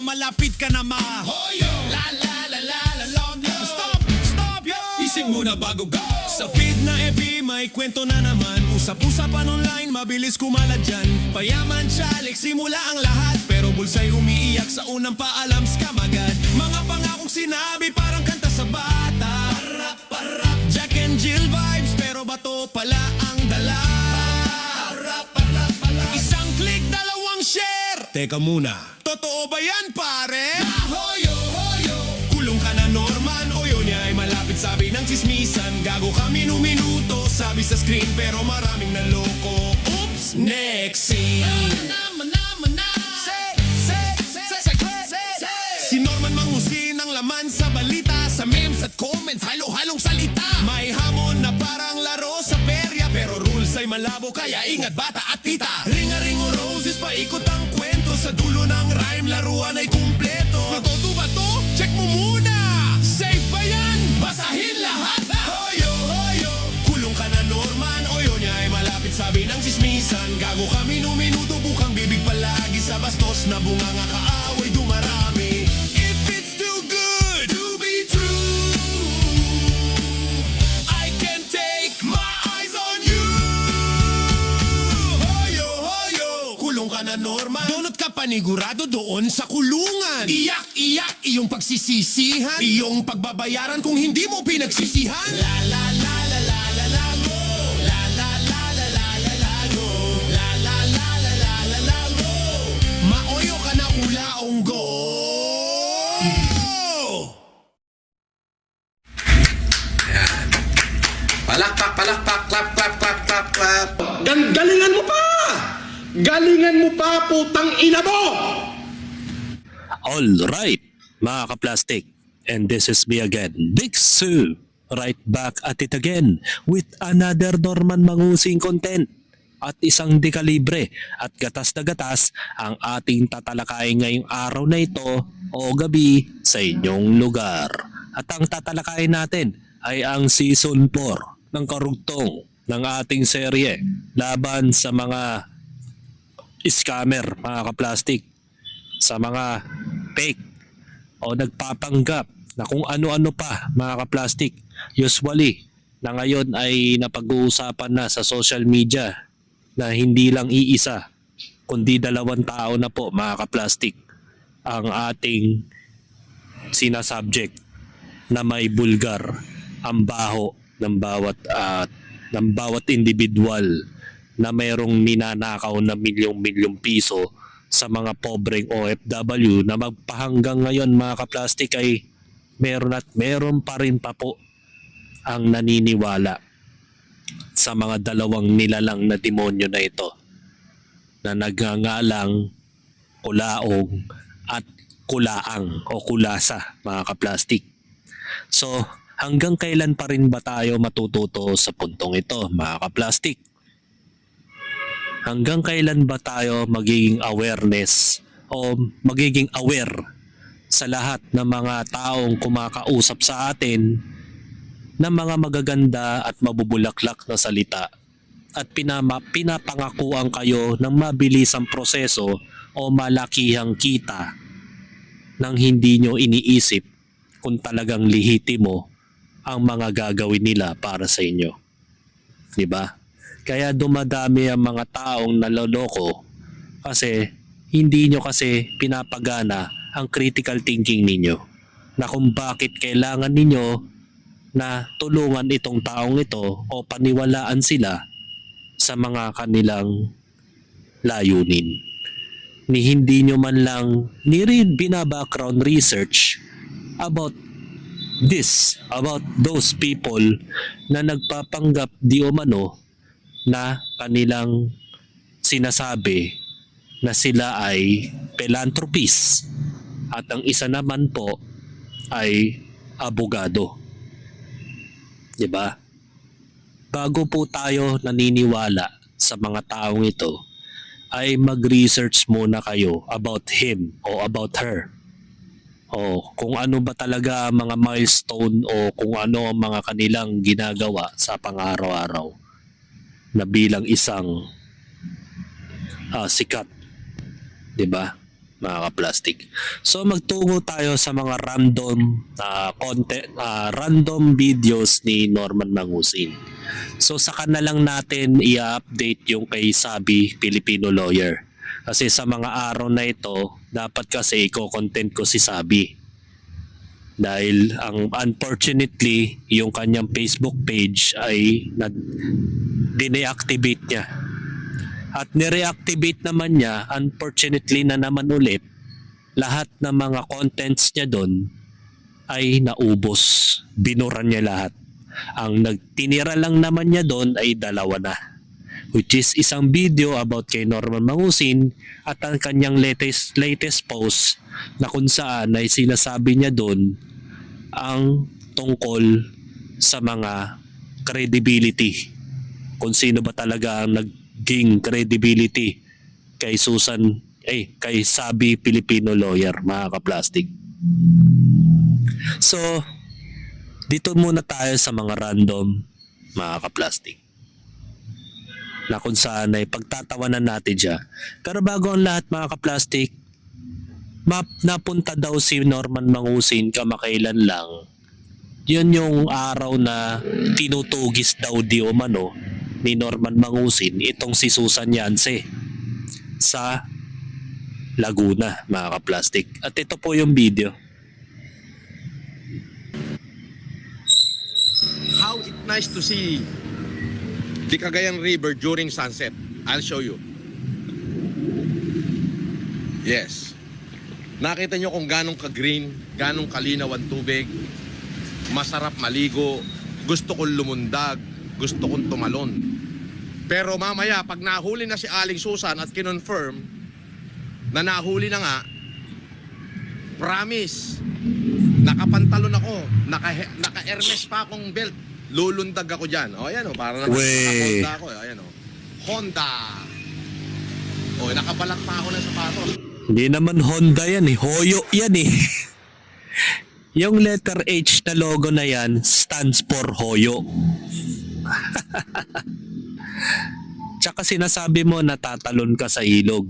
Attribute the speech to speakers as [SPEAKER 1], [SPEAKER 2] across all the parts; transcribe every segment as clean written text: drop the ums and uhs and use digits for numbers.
[SPEAKER 1] malapit ka na mahoyo. La la la la la long yo. Stop, stop yo. Ising muna bago go. Sa feed na FB may kwento na naman. Usap-usapan online, mabilis kumalat dyan. Payaman chalik, simula ang lahat. Pero bulsa'y umiiyak sa unang paalam, scam agad. Mga pangakong sinabi parang kanta sa bata. Parap, parap, Jack and Jill vibes. Pero bato pala ang dala. Parap, parap, parap. Isang click, dalawang share. Teka muna, totoo ba yan pare? Hoyo, hoyo. Kulong ka na Norman, o yun niya ay malapit sabi ng chismisan. Gago ka minuto, sabi sa screen pero maraming naloko. Oops, next scene. Si Norman manghusin ang laman sa balita. Sa memes at comments, halo-halong salita. May hamon na parang laro sa perya, pero rules ay malabo kaya ingat bata at tita. Ring-a-ring o roses, paikot ang kwento. Sa dulo ng rhyme, laruan ay kumpleto. Matoto ba to? Check mo muna. Safe ba yan? Basahin lahat. Hoyo, hoyo. Kulong ka na Norman, o yun niya ay malapit sabi ng chismisan. Gago ka minuto, bukang bibig palagi sa bastos na bunganga kaaway dumarami. If it's too good to be true, I can't take my eyes on you. Hoyo, hoyo. Kulong ka na Norman, donut ka panigurado doon sa kulungan. Iyak-iyak iyong pagsisisihan, iyong pagbabayaran kung hindi mo pinagsisihan. La la la la la la la go. La la la la la la la go. La la la la la la la go. Maoyo ka na ulaong go.
[SPEAKER 2] Palakpak, palakpak, clap, clap, clap, clap, clap.
[SPEAKER 3] Galingan mo pa! Galingan mo pa, putang ina mo!
[SPEAKER 4] Alright, mga ka-plastic, and this is me again, Big Sue, right back at it again with another Norman Mangusing content at isang dekalibre at gatas na gatas ang ating tatalakayin ngayong araw na ito o gabi sa inyong lugar. At ang tatalakayin natin ay ang Season 4 ng karugtong ng ating serye laban sa mga scammer, mga ka-plastic, sa mga fake o nagpapanggap na kung ano-ano pa, mga ka-plastic. Usually na ngayon ay napag-uusapan na sa social media na hindi lang iisa kundi dalawang tao na po, mga ka-plastic, ang ating sinasubject na may bulgar ang baho ng bawat individual na mayroong ninanakaw na milyong-milyong piso sa mga pobreng OFW na magpahanggang ngayon, mga ka-plastic, ay meron pa rin pa po ang naniniwala sa mga dalawang nilalang na demonyo na ito na nagngangalang kulaong at kulaang o kulasa, mga ka-plastic. So, hanggang kailan pa rin ba tayo matututo sa puntong ito, mga ka-plastic? Hanggang kailan ba tayo magiging awareness o magiging aware sa lahat ng mga taong kumakausap sa atin ng mga magaganda at mabubulaklak na salita at pinapangakuan kayo ng mabilisang proseso o malakihang kita nang hindi nyo iniisip kung talagang lihitimo ang mga gagawin nila para sa inyo. Diba? Kaya dumadami ang mga taong naloloko kasi hindi nyo kasi pinapagana ang critical thinking ninyo na kung bakit kailangan ninyo na tulungan itong taong ito o paniwalaan sila sa mga kanilang layunin. Ni hindi nyo man lang bina-background research about those people na nagpapanggap di umano na kanilang sinasabi na sila ay philanthropist at ang isa naman po ay abogado. 'Di ba? Bago po tayo naniniwala sa mga taong ito, ay mag-research muna kayo about him o about her. O kung ano ba talaga mga milestone o kung ano ang mga kanilang ginagawa sa pang-araw-araw na bilang isang sikat, 'di ba? mga kaplastik. So magtungo tayo sa mga random content, random videos ni Norman Mangusin. So saka na lang natin i-update yung kay Sabi Filipino Lawyer. Kasi sa mga araw na ito, dapat kasi i-content ko si Sabi. Dahil unfortunately, yung kanyang Facebook page ay dineactivate niya. At nireactivate naman niya, unfortunately na naman ulit, lahat ng mga contents niya doon ay naubos. Binuran niya lahat. Ang nagtinira lang naman niya doon ay 2 na. Which is isang video about kay Norman Mangusin at ang kanyang latest post na kung saan ay sinasabi niya doon ang tungkol sa mga credibility. Kung sino ba talaga ang naging credibility kay kay Sabi Filipino Lawyer, mga kaplastik. So, dito muna tayo sa mga random, mga kaplastik, na kung saan ay pagtatawanan natin siya. Pero bago ang lahat, mga kaplastik, napunta daw si Norman Mangusin kamakailan lang. Yun yung araw na tinutugis daw di umano ni Norman Mangusin itong si Susan Yance sa Laguna, mga kaplastik. At ito po yung video.
[SPEAKER 3] How it nice to see the Cagayan River during sunset. I'll show you. Yes. Nakita nyo kung ganong ka-green, ganong kalinaw ang tubig, masarap maligo, gusto kong lumundag, gusto kong tumalon. Pero mamaya, pag nahuli na si Aling Susan at kinonfirm na nahuli na nga, promise, nakapantalon ako, naka-Hermes pa akong belt, lulundag ako dyan. O, ayan o, para naman naka-Honda ako. Ayan o, Honda. O, nakabalak pa ako ng sapatos.
[SPEAKER 4] Hindi naman Honda yan eh. Hoyo yan eh. Yung letter H na logo na yan stands for Hoyo. Tsaka sinasabi mo natatalon ka sa ilog.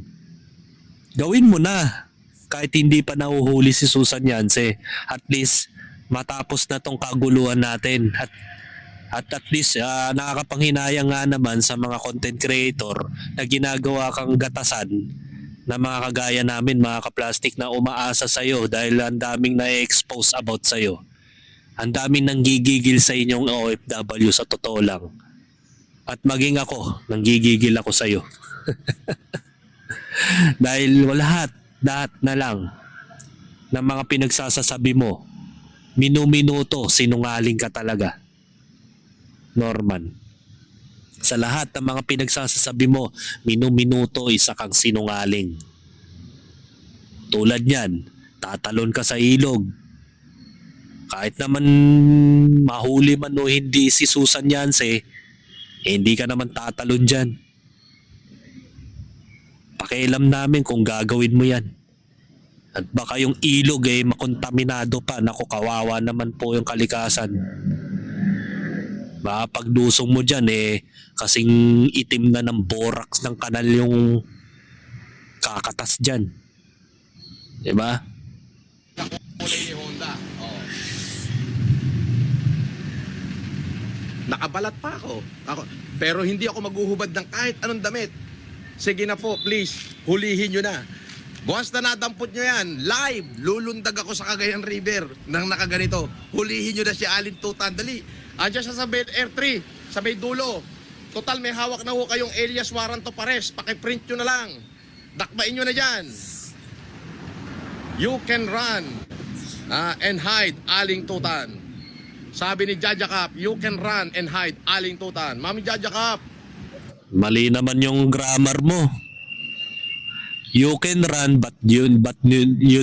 [SPEAKER 4] Gawin mo na. Kahit hindi pa nahuhuli si Susan Yance. At least matapos na tong kaguluhan natin. At least nakakapanghinayang nga naman sa mga content creator na ginagawa kang gatasan na mga kagaya namin, mga kaplastik, na umaasa sa'yo dahil ang daming na-expose about sa'yo. Ang daming nanggigigil sa inyong OFW, sa totoo lang. At maging ako, nanggigigil ako sa'yo. Dahil lahat na lang ng mga pinagsasasabi mo, minuminuto, sinungaling ka talaga, Norman. Sa lahat ng mga pinagsasasabi mo, minuminuto, isa kang sinungaling. Tulad niyan, tatalon ka sa ilog. Kahit naman mahuli man o hindi si Susan Yance, hindi ka naman tatalon dyan. Pakialam namin kung gagawin mo yan. At baka yung ilog makontaminado pa. Naku, kawawa naman po yung kalikasan. Pagdusong mo dyan kasing itim na ng borax ng kanal yung kakatas dyan. Diba?
[SPEAKER 3] Kulay ni Honda. Oh. Nakabalat pa ako. Pero hindi ako maghuhubad ng kahit anong damit. Sige na po, please, hulihin nyo na. Once na nadampot nyo yan, live, lulundag ako sa Cagayan River nang nakaganito. Hulihin nyo na si Alin Tutan. Dali. Andiyan siya sa Bel Air 3, sa may dulo. Total, may hawak na ho kayong alias warrant of arrest. Pakiprint nyo na lang. Dakbain nyo na dyan. You can run and hide, Aling Tutan. Sabi ni Jaja Cap, you can run and hide, Aling Tutan. Mami Jaja Cap.
[SPEAKER 4] Mali naman yung grammar mo. You can run but you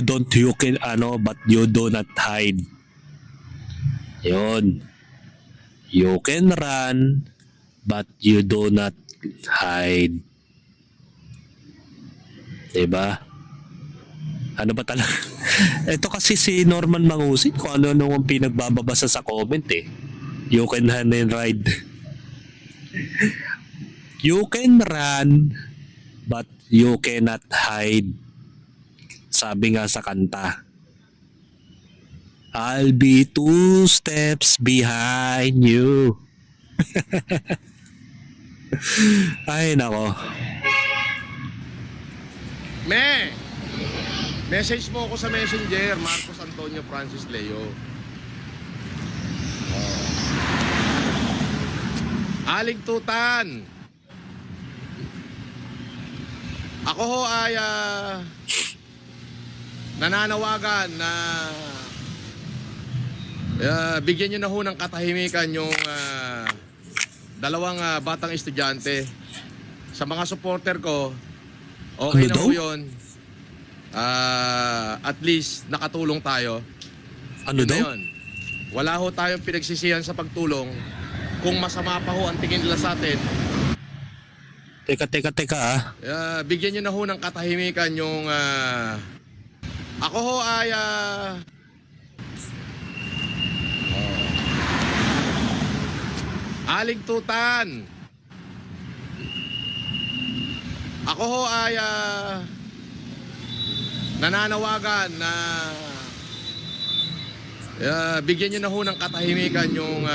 [SPEAKER 4] don't but you do not hide. Yun. You can run but you do not hide. Diba? Ano ba talaga? Ito kasi si Norman Mangusin, kung ano nung pinagbababasa sa comment You can run and ride. You can run but you cannot hide. Sabi nga sa kanta, I'll be 2 steps behind you. Ay nako.
[SPEAKER 3] Message mo ako sa Messenger, Marcos Antonio Francis Leo. Aling Tutan. Ako ho ay nananawagan na bigyan nyo na ho ng katahimikan yung dalawang batang estudyante. Sa mga supporter ko, okay
[SPEAKER 4] Ano
[SPEAKER 3] na
[SPEAKER 4] daw?
[SPEAKER 3] ho yun. At least nakatulong tayo.
[SPEAKER 4] Ano
[SPEAKER 3] Yun na
[SPEAKER 4] daw?
[SPEAKER 3] yun. Wala ho tayong pinagsisihan sa pagtulong. Kung masama pa ho ang tingin nila sa atin,
[SPEAKER 4] Teka
[SPEAKER 3] bigyan nyo na ho ng katahimikan yung ako ho ay Aling Tutan. Ako ho ay nananawagan na bigyan nyo na ho ng katahimikan yung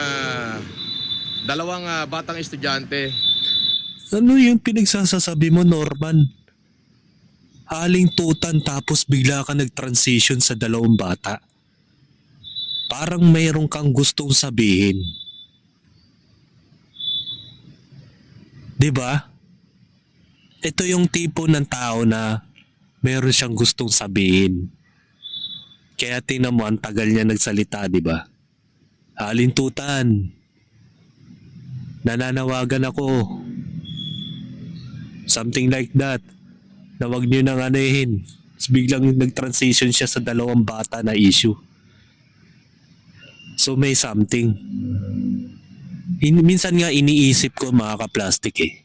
[SPEAKER 3] dalawang batang estudyante.
[SPEAKER 4] Ano yung pinagsasasabi mo, Norman? Aling Tutan tapos bigla ka nag-transition sa dalawang bata. Parang mayroon kang gustong sabihin. 'Di ba? Ito yung tipo ng tao na meron siyang gustong sabihin. Kaya tingnan mo, ang tagal niya nagsalita, 'di ba? Aling Tutan, nananawagan ako. Something like that. Na wag niyo nang anuhin. Biglang nag-transition siya sa dalawang bata na issue. So may something. Minsan nga iniisip ko, mga ka-plastic,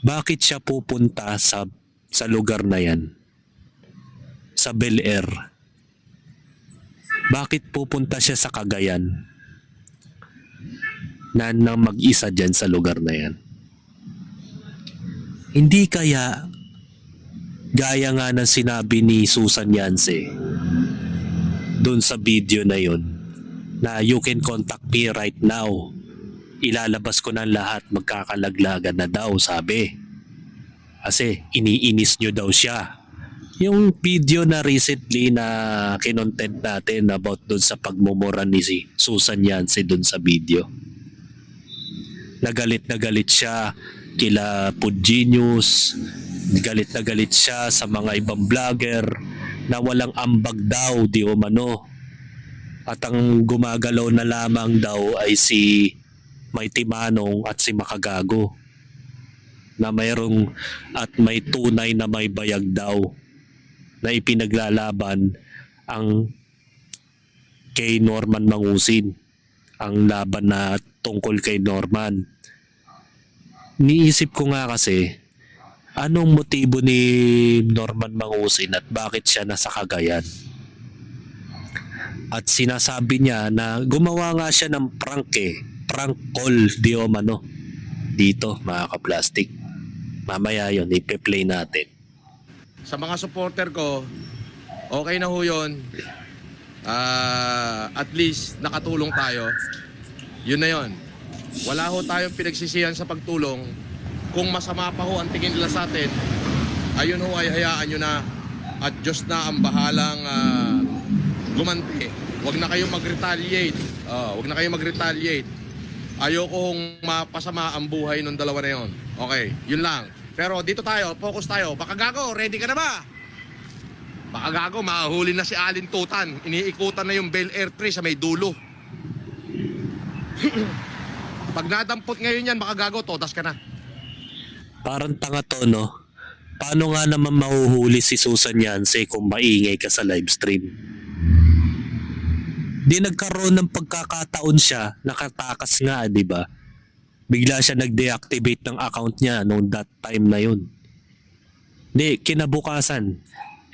[SPEAKER 4] bakit siya pupunta sa lugar na yan? Sa Bel Air. Bakit pupunta siya sa Cagayan? Na mag-isa dyan sa lugar na yan? Hindi kaya gaya nga ng sinabi ni Susan Yance doon sa video na yon, na you can contact me right now. Ilalabas ko ng lahat, magkakalaglagan na daw, sabi. Kasi iniinis nyo daw siya. Yung video na recently na kinontent natin about doon sa pagmumura ni si Susan Yance doon sa video. Nagalit siya kila Food Genius, galit na galit siya sa mga ibang vlogger na walang ambag daw di umano. At ang gumagalaw na lamang daw ay si Mighty Manong at si Makagago. Na mayroong at may tunay na may bayag daw na ipinaglalaban ang kay Norman Mangusin. Ang laban na tungkol kay Norman. Niisip ko nga kasi, anong motibo ni Norman Mangusin at bakit siya nasa Cagayan? At sinasabi niya na gumawa nga siya ng prank prank call di umano dito, mga ka-plastic. Mamaya yun, ipe-play natin.
[SPEAKER 3] Sa mga supporter ko, okay na ho yun. At least nakatulong tayo. Yun na yun. Wala ho tayong pinagsisihan sa pagtulong. Kung masama pa ho ang tingin nila sa atin, ayun ho ay hayaan nyo na. At Diyos na ang bahalang gumanti. Huwag na kayong mag-retaliate. Huwag na kayong mag-retaliate. Ayoko hong mapasama ang buhay ng dalawa na yun. Okay, yun lang. Pero dito tayo, focus tayo. Makagago, ready ka na ba? Makagago, mahuli na si Aling Tutan. Iniikutan na yung Bel Air 3 sa may dulo. Pag nadampot ngayon yan, Makagago, todas ka na.
[SPEAKER 4] Parang tanga to, no? Paano nga naman mahuhuli si Susan Yance kung maingay ka sa live stream? Di nagkaroon ng pagkakataon siya, nakatakas nga, di ba? Bigla siya nag-deactivate ng account niya noong that time na yun. Di, kinabukasan.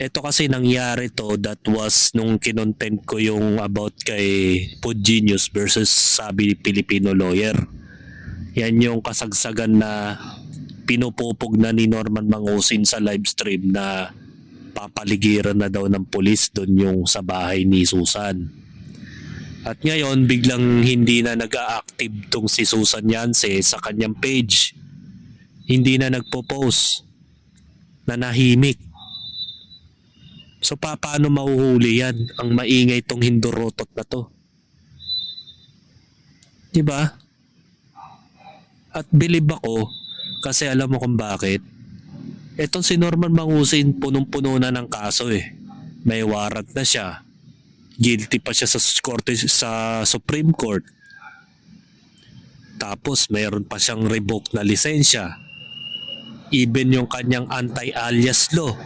[SPEAKER 4] Ito kasi nangyari to, that was nung kinontent ko yung about kay Food Genius versus Sabi Filipino Lawyer. Yan yung kasagsagan na pinupupog na ni Norman Mangusin sa live stream na papaligiran na daw ng pulis doon yung sa bahay ni Susan. At ngayon biglang hindi na nag-a-active tong si Susan Yance sa kanyang page. Hindi na nagpo-post. Nanahimik. So paano mahuhuli yan ang maingay tong hindurotot na to? Diba? At believe ako kasi alam mo kung bakit. Etong si Norman Mangusin punong-puno na ng kaso eh. May warrant na siya. Guilty pa siya sa korte sa Supreme Court. Tapos mayroon pa siyang revoke na lisensya. Even yung kanyang anti-alias law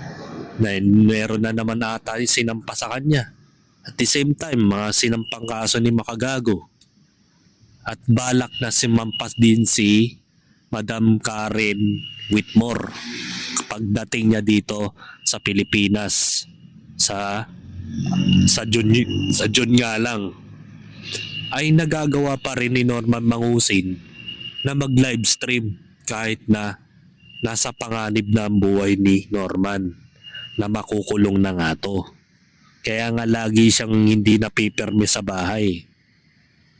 [SPEAKER 4] na meron na naman ata sinampa sa kanya. At the same time, mga sinampang kaso ni Makagago. At balak na simampas din si Madam Karen Whitmore pagdating niya dito sa Pilipinas sa June nga lang ay nagagawa pa rin ni Norman Mangusin na mag-live stream kahit na nasa panganib na ang buhay ni Norman na makukulong na nga to. Kaya nga lagi siyang hindi napipirme sa bahay.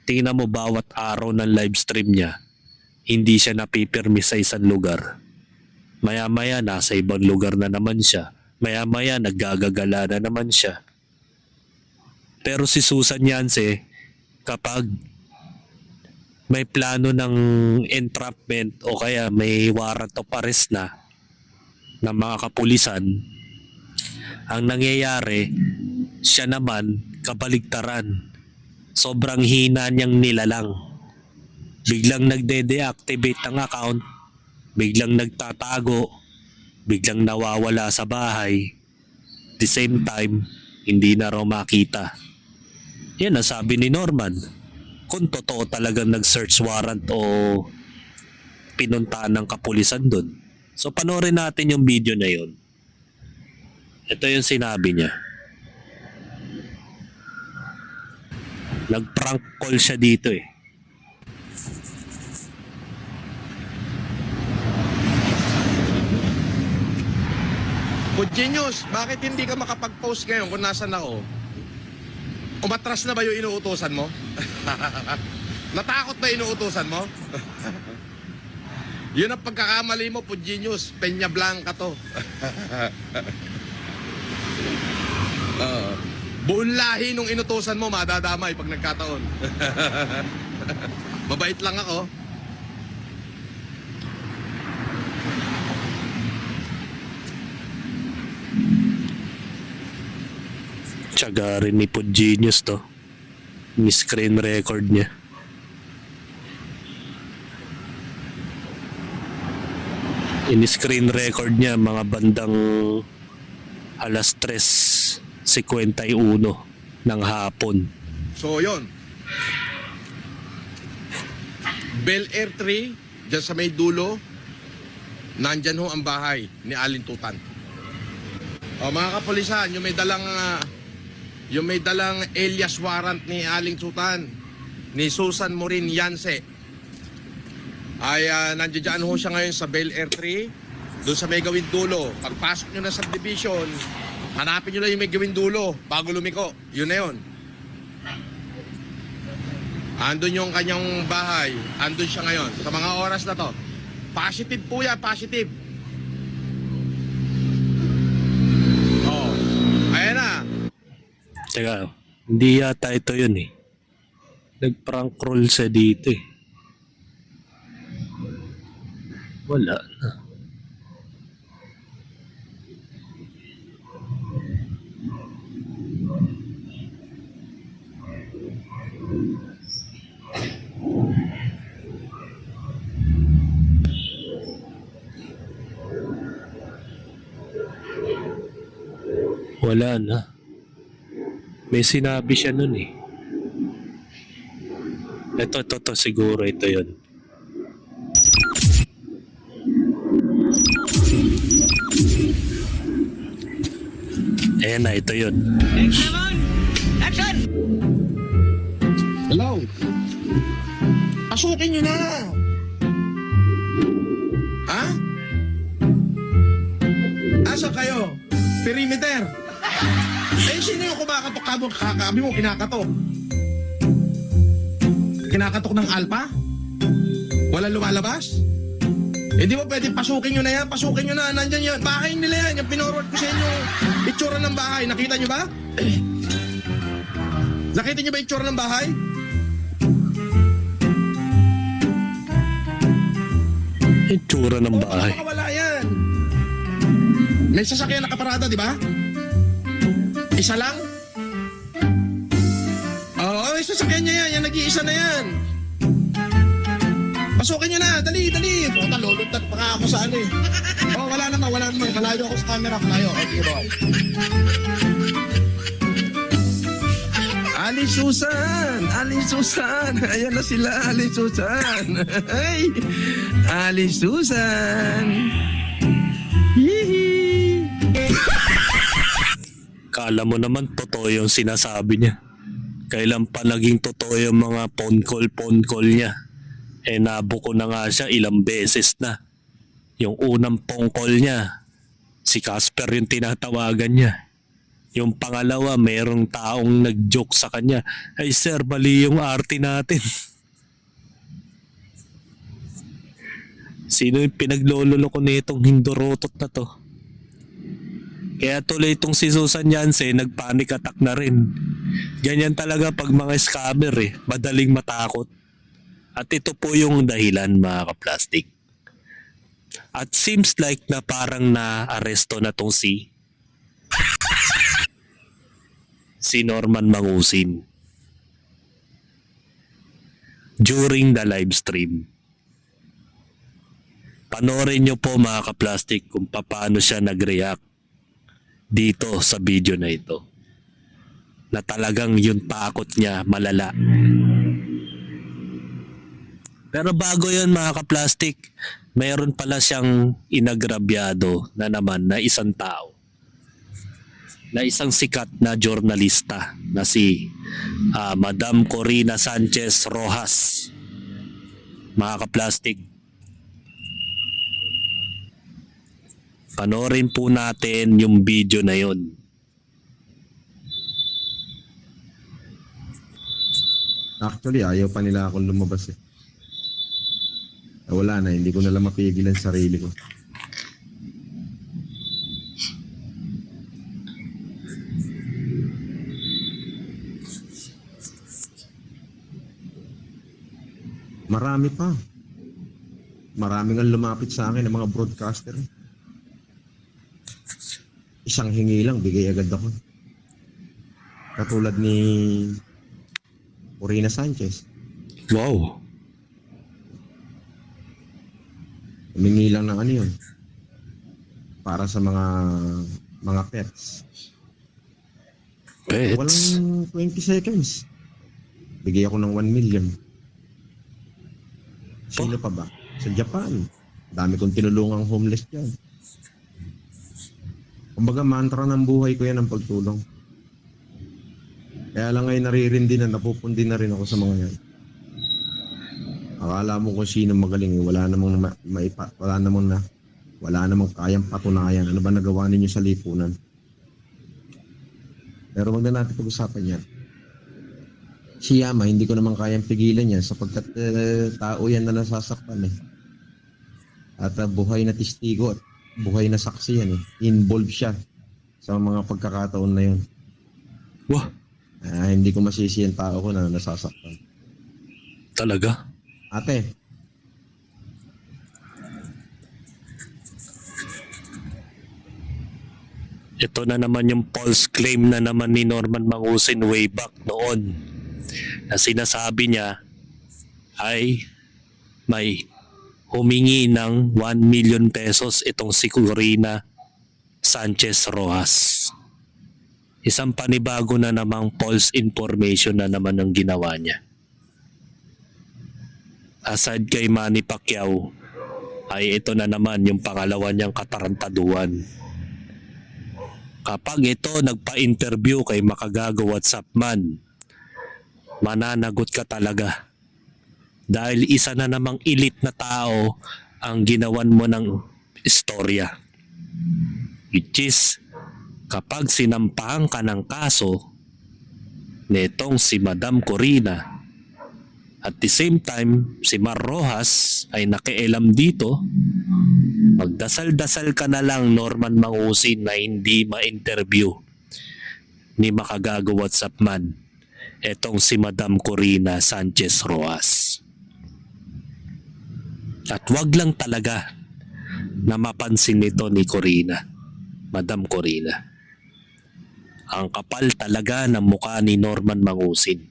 [SPEAKER 4] Tingnan mo bawat araw ng live stream niya, hindi siya napipirme sa isang lugar. Maya-maya nasa ibang lugar na naman siya. Maya-maya naggagagala na naman siya. Pero si Susan Yance, kapag may plano ng entrapment o kaya may warrant of arrest na ng mga kapulisan, ang nangyayari, siya naman kabaligtaran. Sobrang hina niyang nilalang. Biglang nagde-deactivate ang account, biglang nagtatago, biglang nawawala sa bahay. The same time, hindi na raw makita. Yan ang sabi ni Norman. Kung totoo talagang nag-search warrant o pinuntahan ng kapulisan dun. So panoorin natin yung video na yun. Ito yung sinabi niya. Nag-prank call siya dito eh.
[SPEAKER 3] Good genius, bakit hindi ka makapag-post ngayon kung nasan ako? Umatras na ba yung inuutosan mo? Natakot na inuutosan mo? Yun ang pagkakamali mo, Good genius. Peña Blanca to. Buong lahi nung inutosan mo, madadamay pag nagkataon. Mabait lang ako.
[SPEAKER 4] Tiyaga rin ni Pod Genius to. Ni-screen record niya. In-screen record niya mga bandang alas 3:51 ng hapon.
[SPEAKER 3] So, yun. Bel Air 3, dyan sa may dulo, nandyan ho ang bahay ni Alin Tutan. O mga kapulisan, yung may dalang alias warrant ni Aling Tutan, ni Susan Morin Yance, ay nandiyan ho siya ngayon sa Bel Air 3, doon sa may gawing dulo. Pagpasok nyo na sa subdivision, hanapin nyo lang yung may gawing dulo bago lumiko. Yun na yun. Andun yung kanyang bahay. Andun siya ngayon. Sa mga oras na to. Positive po yan, positive. Oh, ayan na.
[SPEAKER 4] Teka, hindi yata ito yun eh. Nag-prank roll siya dito eh. Wala na. Wala na. May sinabi siya nun eh. Ito siguro ito yun. Ayan na, ito yun.
[SPEAKER 3] Hello? Pasukin nyo na! Ha? Asa kayo? Perimeter. Eh, sino yung kumakatok? Kakabi mo, kinakatok. Kinakatok ng alpha? Wala lumalabas? Eh di ba pwede pasukin nyo na yan? Pasukin nyo na. Nandyan yun. Bahay nila yan. Yung pinorward ko sa inyo. Itsura ng bahay. Nakita nyo ba? Nakita nyo ba itsura ng bahay?
[SPEAKER 4] Itsura ng bahay.
[SPEAKER 3] Baka wala yan. May sasakyan nakaparada, di ba? Isa lang? Oo, may sasakyan niya yan. Yan, nag-iisa na yan. Pasukin nyo na. Dali, dali. Puta, luluntat pa nga ako sa ano eh. Oh, wala naman. Malayo ako sa camera. Malayo. Okay, bro. Ali Susan. Ayan na sila, Ali Susan. Ay, Ali Susan. Hihi.
[SPEAKER 4] Kala mo naman totoo yung sinasabi niya. Kailan pa naging totoo yung mga phone call niya? Eh nabuko na nga siya ilang beses na. Yung unang phone call niya, si Casper yung tinatawagan niya. Yung pangalawa, mayroong taong nag-joke sa kanya. Ay sir, bali yung arte natin. Sino yung pinaglololo ko nitong hindorotot na to? Kaya tuloy itong si Susan Yance, nagpanic attack na rin. Ganyan talaga pag mga scammer eh, madaling matakot. At ito po yung dahilan mga ka-plastic. At seems like na parang na-aresto na tong si Norman Mangusin during the live stream. Panoorin nyo po mga ka-plastic kung paano siya nag-react dito sa video na ito. Na talagang yung takot niya malala. Pero bago yun mga ka-plastic, mayroon pala siyang inagrabyado na naman na isang tao. Na isang sikat na journalista na si Madam Corina Sanchez Rojas. Mga ka-plastic, panoorin po natin yung video na yun.
[SPEAKER 5] Actually, ayaw pa nila akong lumabas eh. Wala na, hindi ko na lang mapigilan sarili ko. Marami pa. Maraming ang lumapit sa akin ng mga broadcaster. Isang hingi lang, bigay agad ako. Katulad ni Corina Sanchez.
[SPEAKER 4] Wow.
[SPEAKER 5] Humingi lang ng ano yun. Para sa mga pets.
[SPEAKER 4] Pets?
[SPEAKER 5] Walang 20 seconds. Bigay ako ng 1 million. Sino pa ba? Sa Japan. Dami kong tinulungang homeless dyan. Kumbaga mantra ng buhay ko yan ang pagtulong. Kaya lang ngayon naririndi na, napupundi na rin ako sa mga yan. Akala mo kung sino magaling, wala namang kayang patunayan. Ano ba nagawa ninyo sa lipunan? Pero wag na natin pag-usapan yan. Si Yama, hindi ko naman kayang pigilan yan sapagkat tao yan na nasasaktan eh. At buhay na testigo at buhay na saksi yan eh. Involved siya sa mga pagkakataon na yun.
[SPEAKER 4] Wah,
[SPEAKER 5] Hindi ko masisi ang tao ko na nasasaktan.
[SPEAKER 4] talaga?
[SPEAKER 5] Ate,
[SPEAKER 4] Ito na naman yung false claim na naman ni Norman Mangusin way back noon. Na sinasabi niya ay may humingi ng 1 million pesos itong si Corina Sanchez Rojas. Isang panibago na namang false information na naman ang ginawa niya. Aside kay Manny Pacquiao, ay ito na naman yung pangalawa niyang katarantaduhan. Kapag ito nagpa-interview kay Makagago WhatsApp man, mananagot ka talaga. Dahil isa na namang elite na tao ang ginawan mo ng istorya. Which is kapag sinampahan ka ng kaso netong si Madam Corina at the same time si Mar Rojas ay nakialam dito, magdasal-dasal ka na lang Norman Mangusin na hindi ma-interview ni makagago WhatsApp man etong si Madam Corina Sanchez Rojas. At wag lang talaga na mapansin nito ni Corina, Madam Corina. Ang kapal talaga ng mukha ni Norman Mangusin.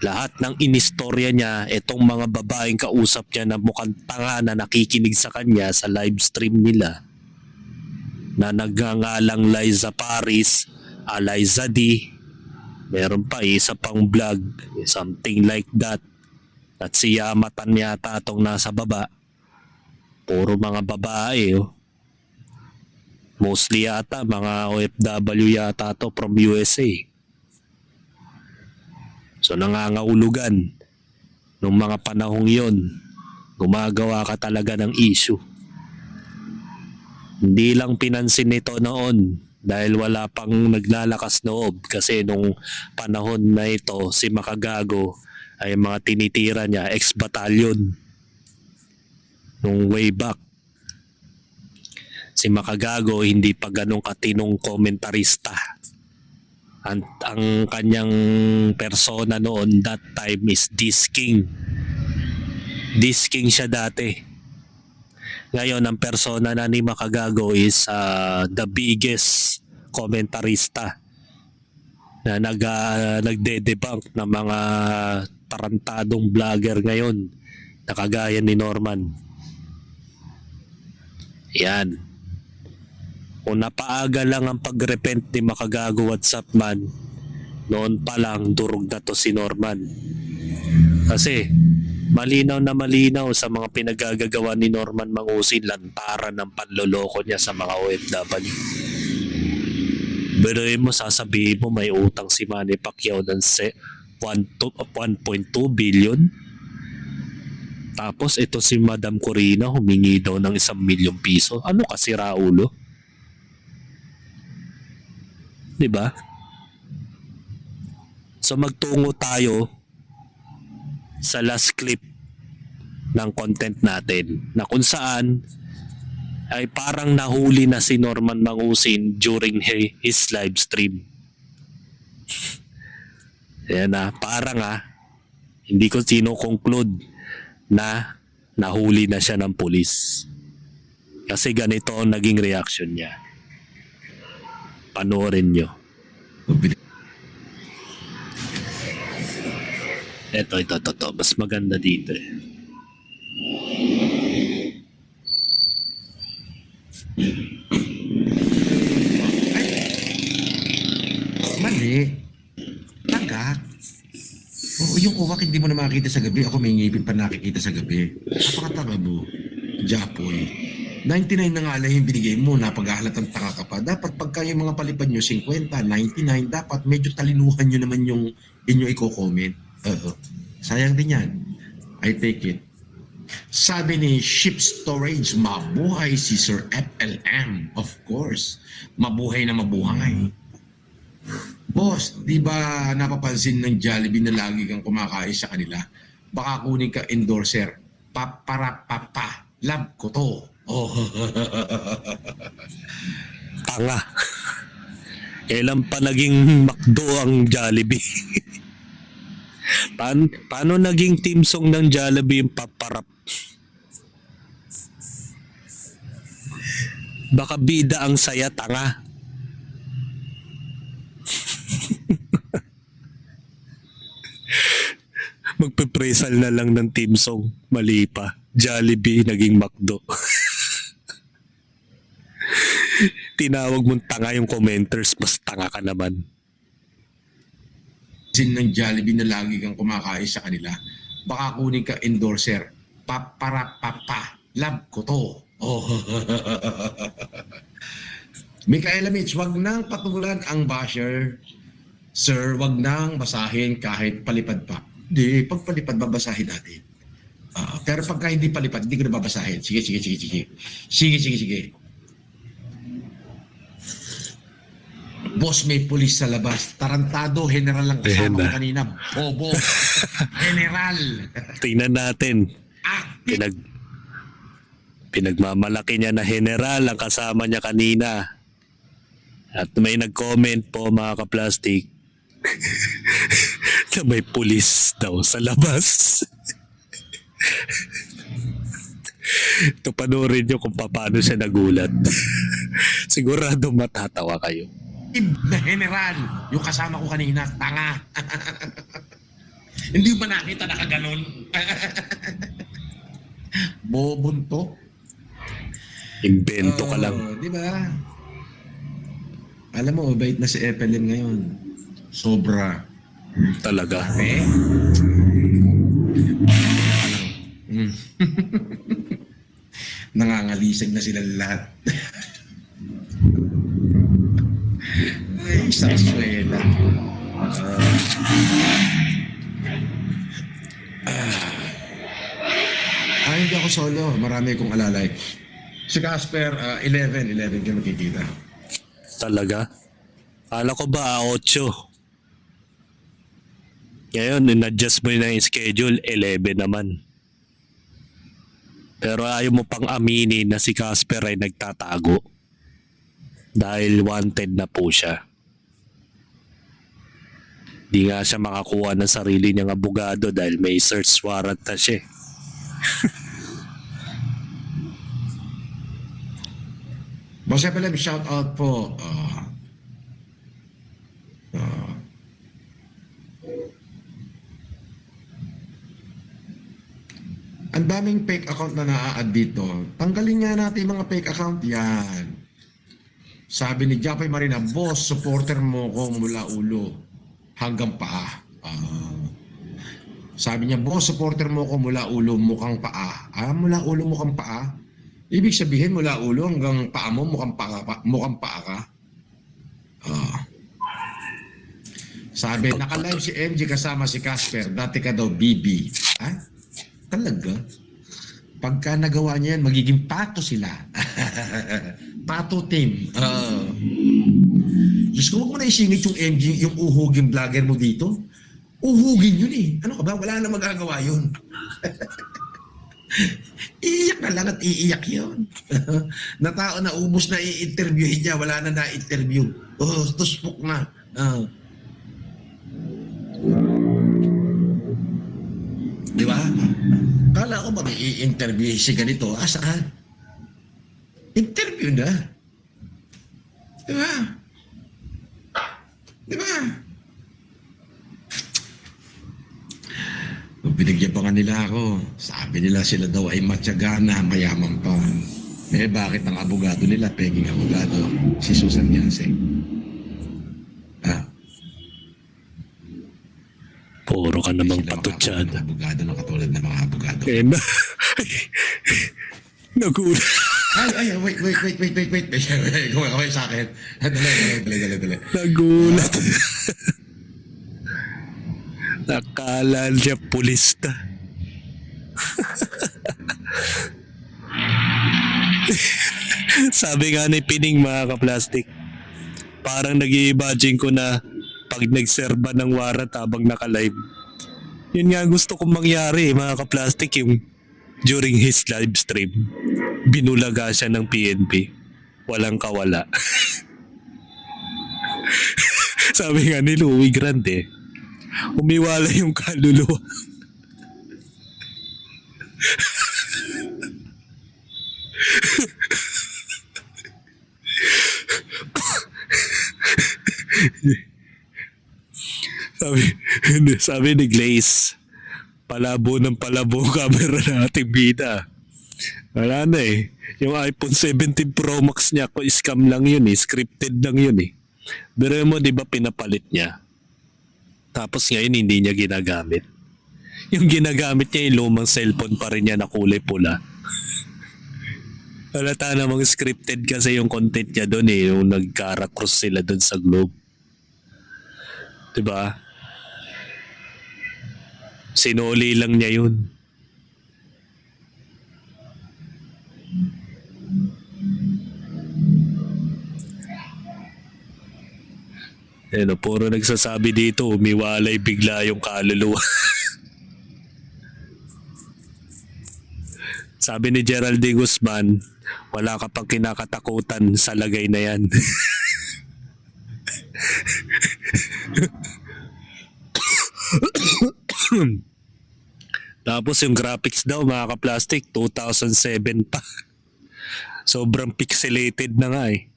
[SPEAKER 4] Lahat ng inistorya niya, itong mga babaeng kausap niya na mukhang tanga na nakikinig sa kanya sa live stream nila, na nagngangalang Liza Paris, Liza D, meron pa isa pang vlog, something like that, at si Yamatan yata itong nasa baba. Puro mga babae, oh. Mostly yata mga OFW yata to from USA. So nangangahulugan nung mga panahong yon, gumagawa ka talaga ng issue. Hindi lang pinansin nito noon dahil wala pang naglalakas loob, kasi nung panahon na ito si Makagago ay mga tinitira niya ex-batalyon nung way back. Si Makagago hindi pa ganong katinong komentarista. Ang kanyang persona noon that time is Disking. Disking siya dati. Ngayon ang persona na ni Makagago is the biggest komentarista na nagde-debunk ng mga tarantadong vlogger ngayon na kagaya ni Norman. Yan. Kung napaaga lang ang pagrepent ni Makagago WhatsApp man, noon pa lang durog na to si Norman. Kasi malinaw na malinaw sa mga pinagagagawa ni Norman Mangusin, lantaran ng panloloko niya sa mga OFW. Biruin mo, sasabihin mo may utang si Manny Pacquiao ng 1.2 billion. Tapos ito si Madam Corina humingi daw ng 1 milyong piso. Ano kasi Raulo? Diba? So magtungo tayo sa last clip ng content natin na kung saan ay parang nahuli na si Norman Mangusin during his live stream. Ayan na, parang hindi ko sino-conclude na nahuli na siya ng pulis. Kasi ganito ang naging reaction niya. Panoorin nyo. Ito. Mas maganda dito eh.
[SPEAKER 5] Mali. Tagak. Oo, yung uwak hindi mo na makikita sa gabi. Ako may ngipin pa nakikita sa gabi. Napakatanga mo. Japoy. 99 na nga lang yung binigay mo, napaghahalatang tanga ka pa. Dapat pagka yung mga palipad nyo, 50, 99, dapat medyo talinuhan nyo naman yung inyo i-comment. Sayang din yan. I take it. Sabi ni Ship Storage, mabuhay si Sir FLM. Of course. Mabuhay na mabuhay. Boss, di ba napapansin ng Jollibee na lagi kang kumakain sa kanila? Baka kunin ka endorser. Paparapapa. Love ko to. Oh.
[SPEAKER 4] Tanga. Kailan pa naging McDo ang Jollibee? Paano naging team song ng Jollibee yung paparap? Baka bida ang saya, tanga. Magpe-presal na lang ng team song. Mali pa. Jollibee naging McDo. Tinawag mong tanga yung commenters, mas tanga ka naman.
[SPEAKER 5] Sin ng Jollibee na lagi kang kumakain sa kanila, baka kunin ka endorser. Paparapapa. Love ko to. Oh. Mikaela Mitch, wag nang patulan ang basher. Sir, wag nang basahin kahit palipad pa. Di, pag palipad, babasahin natin. Pero pagka hindi palipad, hindi ko na babasahin. Sige.
[SPEAKER 6] Boss, may pulis sa labas. Tarantado, general lang kasama ko kanina. Bobo. General.
[SPEAKER 4] Tingnan natin.
[SPEAKER 6] Active.
[SPEAKER 4] Pinagmamalaki niya na general ang kasama niya kanina. At may nag-comment po mga kaplastik na may pulis daw sa labas. Ito, panoorin nyo kung paano siya nagulat. Sigurado matatawa kayo.
[SPEAKER 6] Na general. Yung kasama ko kanina, tanga. Hindi ba nakita nakaganon? Bobonto.
[SPEAKER 4] Invento ka lang.
[SPEAKER 6] Di ba? Alam mo, mabait na si Evelyn ngayon. Sobra.
[SPEAKER 4] Talaga.
[SPEAKER 6] Nangangalisig na sila lahat. Ay, sarsuela. Hindi ako solo. Marami akong alalay. Si Casper, 11 kayo makikita.
[SPEAKER 4] Talaga? Kala ko ba 8? Ngayon, in-adjust mo na yung schedule, 11 naman. Pero ayaw mo pang aminin na si Casper ay nagtatago. Dahil wanted na po siya. Di nga siya makakuha ng sarili niyang abogado dahil may search warrant na siya.
[SPEAKER 6] Boss Evelyn, shout out po. Ang daming fake account na na-add dito. Tanggalin nga natin yung mga fake account yan. Sabi ni Japay Marina, boss, supporter mo ko mula ulo hanggang paa. Sabi niya, boss, supporter mo ko mula ulo mukhang paa. Mula ulo mukhang paa? Ibig sabihin mula ulo hanggang paa mo mukhang paa ka? Sabi, naka-live si MJ kasama si Casper. Dati ka daw BB. Talaga? Pagka nagawa niya yan, magiging pato sila. Pato team. Diyos ko, huwag mo na isingit yung MJ, yung uhuging vlogger mo dito. Uhugin yun eh. Ano ka ba? Wala na magagawa yun. Iiyak na lang at iiyak yun. Na tao na ubos na i-interviewin niya, wala na na-interview. Tuspok na. Di ba? Kala ko ba may i-interview si ganito? Saan? Interview na. Di ba? Di ba? Nung pinagyabangan nila ako, sabi nila sila daw ay matyaga na, mayaman pa. Bakit ang abogado nila, peging abogado, si Susan Yasek?
[SPEAKER 4] Puro ka namang patutsad.
[SPEAKER 6] Abogado na katulad ng mga abogado.
[SPEAKER 4] Nagulat.
[SPEAKER 6] Wait. Kumakawa sa akin. Dali.
[SPEAKER 4] Nagulat. Nakala niya pulis na. Sabi nga ni Pining mga kaplastik, parang nag-i-imagine ko na pag nagserba ng warrant habang naka-live. Yun nga gusto kong mangyari mga kaplastik, yung during his live stream, binulaga siya ng PNP. Walang kawala. Sabi nga ni Louie Grande, umiwala yung kaluluwa. sabi ni Glaze, palabo ng palabo camera ng ating bida. Wala na eh. Yung iPhone 17 Pro Max niya, scam lang yun eh. Scripted lang yun eh. Pero mo, di ba pinapalit niya? Tapos ngayon hindi niya ginagamit. Yung ginagamit niya yung lumang cellphone pa rin niya na kulay pula. Halata namang scripted kasi yung content niya doon eh. Yung nagkarakross sila doon sa Globe. Diba? Sinuli lang niya yun. Puro nagsasabi dito, umiwalay bigla yung kaluluwa. Sabi ni Gerald D. Guzman, wala ka pang kinakatakutan sa lagay na yan. Tapos yung graphics daw mga ka-plastic, 2007 pa. Sobrang pixelated na nga eh.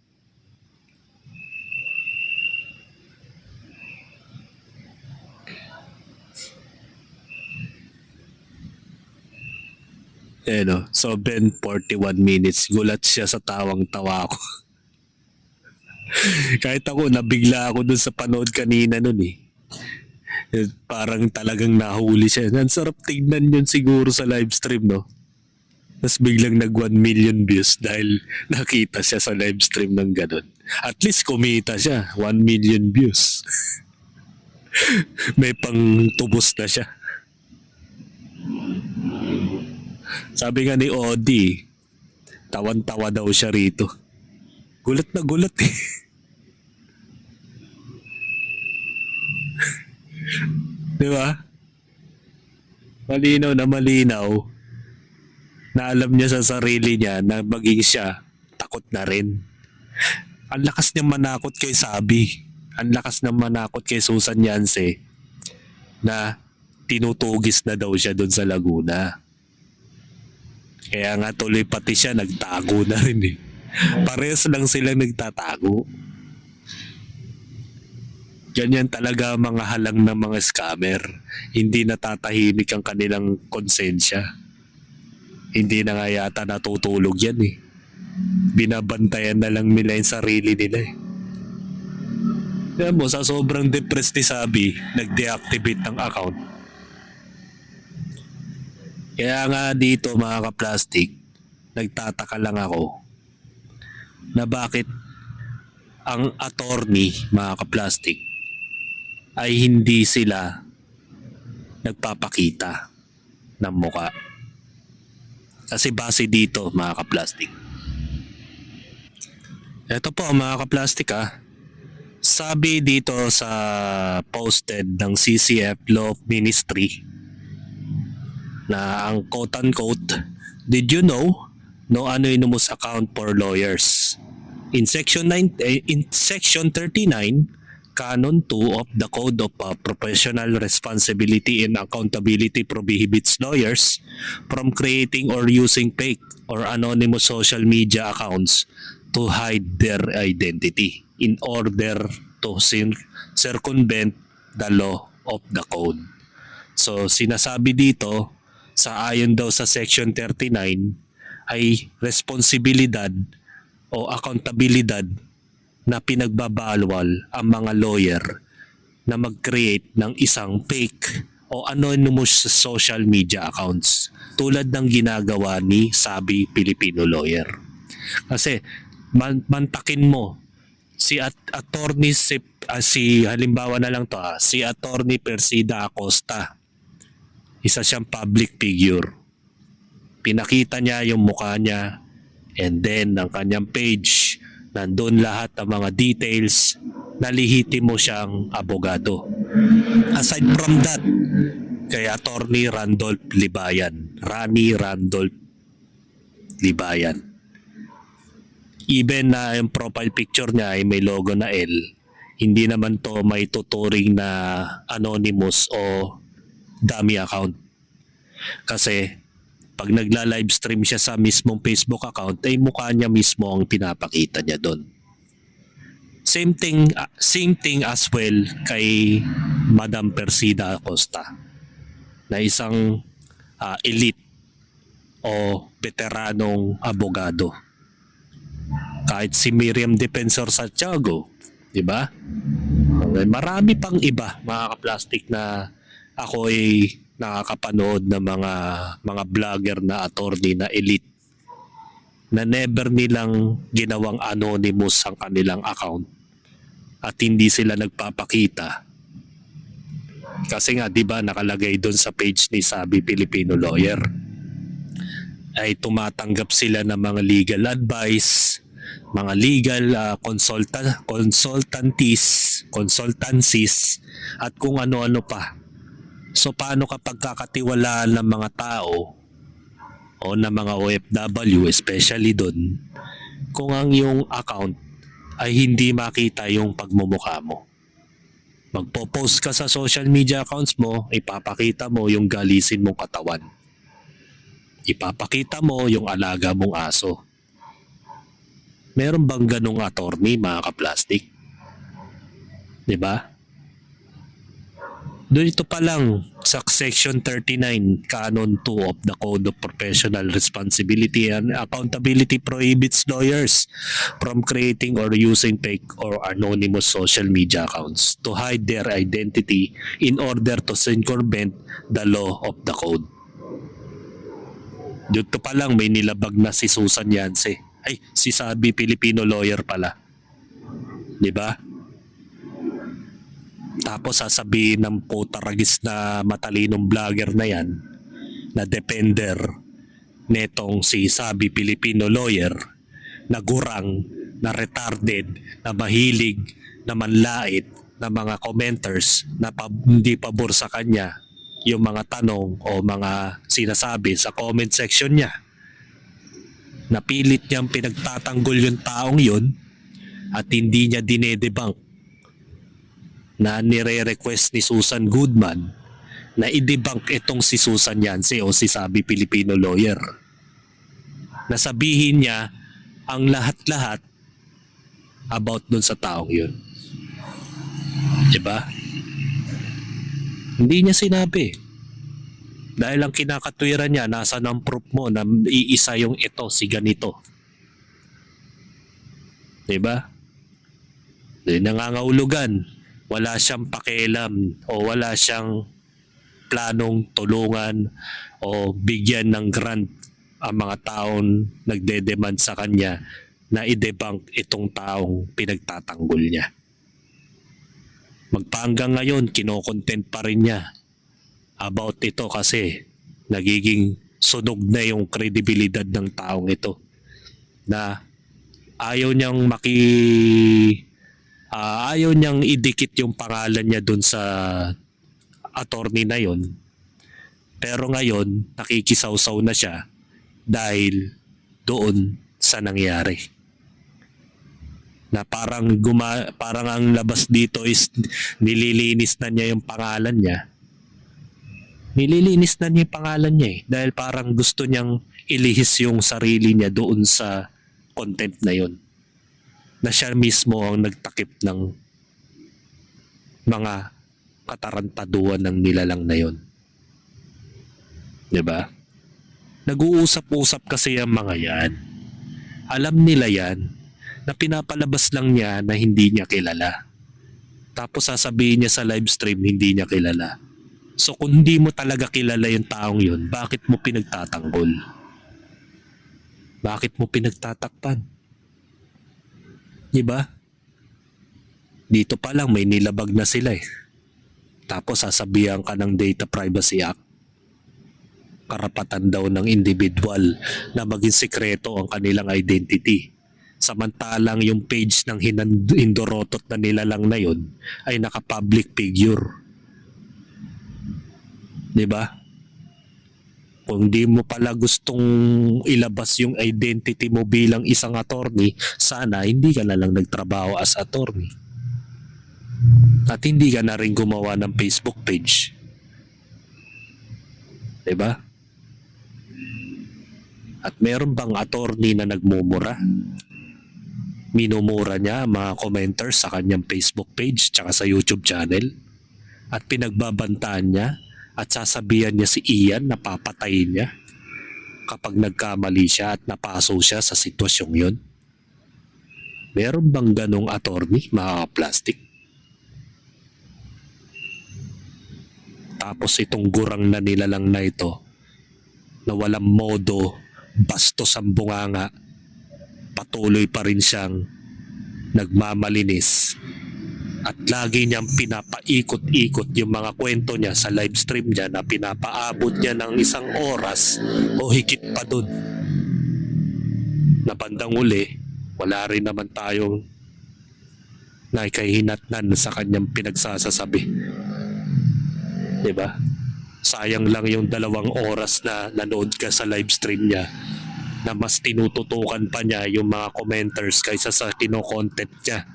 [SPEAKER 4] So Ben 41 minutes. Gulat siya sa tawang-tawa ko. Kahit ako, nabigla ako dun sa panood kanina nun eh. Parang talagang nahuli siya. Ang sarap tignan yun siguro sa live stream, no? Tapos biglang nag 1 million views dahil nakita siya sa live stream ng ganun. At least kumita siya. 1 million views. May pang tubos na siya. Sabi nga ni Odi, tawan-tawa daw siya rito. Gulat na gulat eh. Di ba? Malinaw na malinaw na alam niya sa sarili niya na maging siya, takot na rin. Ang lakas niya manakot kay Sabi. Ang lakas niya manakot kay Susan Yance na tinutugis na daw siya doon sa Laguna. Kaya nga tuloy pati siya nagtago na rin eh. Parehas lang silang nagtatago. Ganyan talaga mga halang ng mga scammer. Hindi natatahimik ang kanilang konsensya. Hindi na nga yata natutulog yan eh. Binabantayan na lang nila yung sarili nila eh. Kaya mo, sa sobrang depressed ni Sabi, nag-deactivate ng account. Kaya nga dito mga ka-plastic, nagtataka lang ako na bakit ang attorney mga ka-plastic ay hindi sila nagpapakita ng muka. Kasi base dito mga ka-plastic. Ito po mga ka-plastic sabi dito sa posted ng CCF Law Ministry na ang quote-unquote, did you know, no anonymous account for lawyers? In section 39, Canon 2 of the Code of Professional Responsibility and Accountability prohibits lawyers from creating or using fake or anonymous social media accounts to hide their identity in order to circumvent the law of the code. So sinasabi dito, sa ayon daw sa section 39 ay responsibilidad o accountabilidad na pinagbabawal ang mga lawyer na mag-create ng isang fake o anonymous social media accounts tulad ng ginagawa ni Sabi Filipino Lawyer. Kasi mantakin mo si attorney si halimbawa na lang to si Attorney Persida Acosta. Isa siyang public figure. Pinakita niya yung mukha niya and then ang kanyang page, nandun lahat ng mga details na lihitimo siyang abogado. Aside from that, kay Attorney Randolph Libayan, Rani Randolph Libayan. Even na yung profile picture niya ay may logo na L, hindi naman to may tuturing na anonymous o dummy account. Kasi pag nagla-live stream siya sa mismong Facebook account ay mukha niya mismo ang pinapakita niya doon. Same thing as well kay Madam Persida Acosta na isang elite o veteranong abogado. Kahit si Miriam Defensor Santiago, di ba? Marami pang iba mga ka-plastic na ako ay nakakapanood ng mga vlogger na attorney na elite na never nilang ginawang anonymous ang kanilang account at hindi sila nagpapakita. Kasi nga 'di ba nakalagay doon sa page ni Sabi Filipino Lawyer ay tumatanggap sila ng mga legal advice mga legal consultancies, at kung ano-ano pa. So paano kapag kakatiwalaan ng mga tao o ng mga OFW, especially doon, kung ang iyong account ay hindi makita yung pagmumukha mo? Magpo-post ka sa social media accounts mo, ipapakita mo yung galisin mong katawan. Ipapakita mo yung alaga mong aso. Meron bang ganong attorney, mga kaplastik? 'Di ba? Dito pa lang sa Section 39, Canon 2 of the Code of Professional Responsibility and Accountability prohibits lawyers from creating or using fake or anonymous social media accounts to hide their identity in order to circumvent the law of the code. Dito pa lang may nilabag na si Susan Yance. Ay, si Sabi Filipino lawyer pala. 'Di ba? Tapos sasabihin ng putaragis na matalinong vlogger na yan, na defender netong si Sabi Filipino lawyer, na gurang, na retarded, na mahilig, na manlait, na mga commenters na hindi pabor sa kanya yung mga tanong o mga sinasabi sa comment section niya. Napilit niyang pinagtatanggol yung taong yun at hindi niya dinedebunk na nire-request ni Susan Goodman na i-debunk itong si Susan Yance o si Sabi Filipino lawyer. Nasabihin niya ang lahat-lahat about dun sa taong yun. Diba? Hindi niya sinabi. Dahil ang kinakatwiran niya, nasa ng proof mo na iisa yung ito, si ganito. Diba? Hindi nangangahulugan. Wala siyang pakialam o wala siyang planong tulungan o bigyan ng grant ang mga taong nagde-demand sa kanya na i-debunk itong taong pinagtatanggol niya. Magpahanggang ngayon, kinokontent pa rin niya about ito kasi nagiging sunog na yung kredibilidad ng taong ito na ayaw niyang ayaw niyang idikit yung pangalan niya dun sa attorney na yon. Pero ngayon, nakikisawsaw na siya dahil doon sa nangyari. Na parang ang labas dito is nililinis na niya yung pangalan niya. Nililinis na niya yung pangalan niya dahil parang gusto niyang ilihis yung sarili niya doon sa content na yon. Na siya mismo ang nagtakip ng mga katarantaduhan ng nilalang na yon. 'Di ba? Nag-uusap-usap kasi ang mga yan. Alam nila yan na pinapalabas lang niya na hindi niya kilala. Tapos sasabihin niya sa live stream hindi niya kilala. So kung hindi mo talaga kilala yung taong yun, bakit mo pinagtatanggol? Bakit mo pinagtatakpan? Diba? Dito pa lang may nilabag na sila eh. Tapos sasabihan ka ng Data Privacy Act. Karapatan daw ng individual na maging sekreto ang kanilang identity. Samantalang yung page ng hinindorotot na nilalang na yun ay naka-public figure. Diba? Kung di mo pala gustong ilabas yung identity mo bilang isang attorney, sana hindi ka na lang nagtrabaho as attorney. At hindi ka na rin gumawa ng Facebook page. Diba? At meron bang attorney na nagmumura? Minumura niya ang mga commenters sa kanyang Facebook page tsaka sa YouTube channel? At pinagbabantaan niya? At sasabihan niya si Ian na papatayin niya kapag nagkamali siya at napaso siya sa sitwasyong yun? Meron bang ganong attorney, mga plastic? Tapos itong gurang na nilalang na ito na walang modo, bastos ang bunganga, patuloy pa rin siyang nagmamalinis at lagi niyang pinapaikot-ikot yung mga kwento niya sa live stream niya na pinapaabot niya ng 1 oras o higit pa dun. Na bandang uli, wala rin naman tayong nakahinatnan sa kanyang pinagsasasabi. Diba? Sayang lang yung 2 oras na nanood ka sa live stream niya na mas tinututukan pa niya yung mga commenters kaysa sa kino-content niya,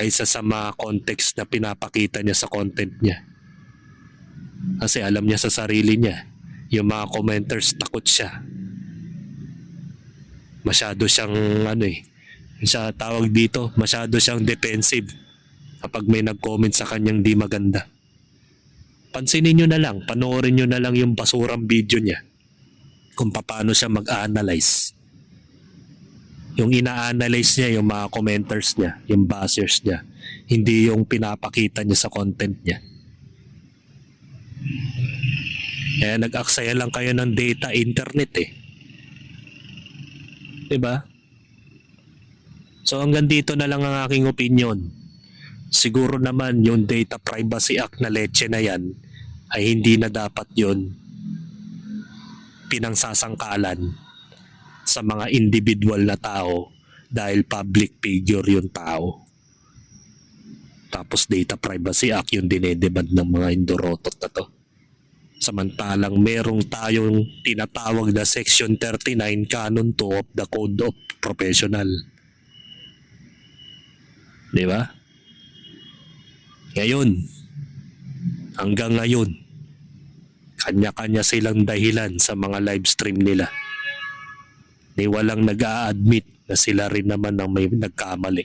[SPEAKER 4] kaysa sa mga context na pinapakita niya sa content niya. Kasi alam niya sa sarili niya, yung mga commenters takot siya. Masyado siyang siya tawag dito, masyado siyang defensive kapag may nag-comment sa kanyang di maganda. Pansinin nyo na lang, panoorin nyo na lang yung basurang video niya kung paano siya mag-analyze. Yung ina-analyze niya yung mga commenters niya, yung bashers niya, hindi yung pinapakita niya sa content niya. Kaya nag-aksaya lang kayo ng data internet diba? So hanggang dito na lang ang aking opinion. Siguro naman yung Data Privacy Act na leche na yan ay hindi na dapat yun pinangsasangkalan sa mga individual na tao dahil public figure yung tao. Tapos Data Privacy Act yung dinedemand ng mga indorotot na to. Samantalang merong tayong tinatawag na Section 39 Canon 2 of the Code of Professional. Di ba? Ngayon, hanggang ngayon, kanya-kanya silang dahilan sa mga live stream nila. Ni walang nag-a-admit na sila rin naman ang may nagkamali.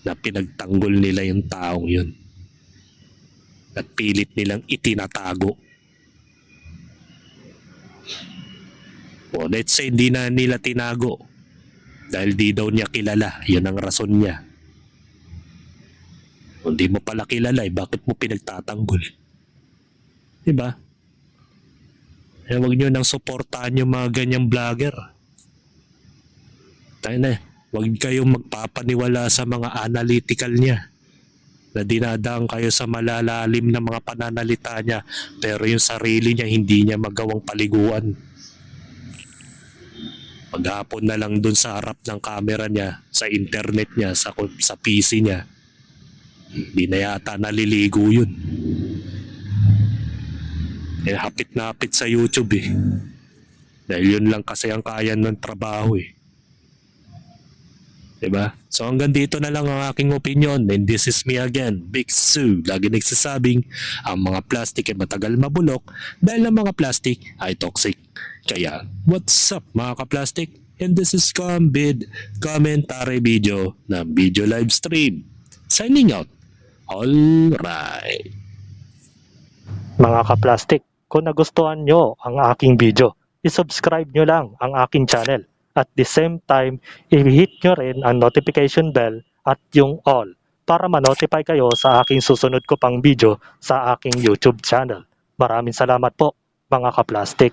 [SPEAKER 4] Na pinagtanggol nila yung taong yun. At pilit nilang itinatago. O let's say hindi na nila tinago. Dahil di daw niya kilala. Yun ang rason niya. Kung di mo pala kilala, bakit mo pinagtatanggol? Diba? Eh, huwag nyo nang suportahan yung mga ganyang vlogger. Tayo na, huwag kayong magpapaniwala sa mga analytical niya. Na dinadaan kayo sa malalalim na mga pananalita niya, pero yung sarili niya hindi niya magawang paliguan. Maghapon na lang dun sa harap ng camera niya, sa internet niya, sa PC niya. Hindi na yata naliligo yun. Eh, hapit na hapit sa YouTube Dahil yun lang kasi ang kaya ng trabaho Diba? So hanggang dito na lang ang aking opinion. And this is me again, Big Sue. Lagi nagsasabing, ang mga plastic ay matagal mabulok dahil ang mga plastic ay toxic. Kaya, what's up mga ka-plastic? And this is Combid commentary video ng video live stream. Signing out. Alright.
[SPEAKER 7] Mga ka-plastic, kung nagustuhan nyo ang aking video, isubscribe nyo lang ang aking channel. At the same time, i-hit nyo rin ang notification bell at yung all para ma-notify kayo sa aking susunod ko pang video sa aking YouTube channel. Maraming salamat po mga ka-plastic.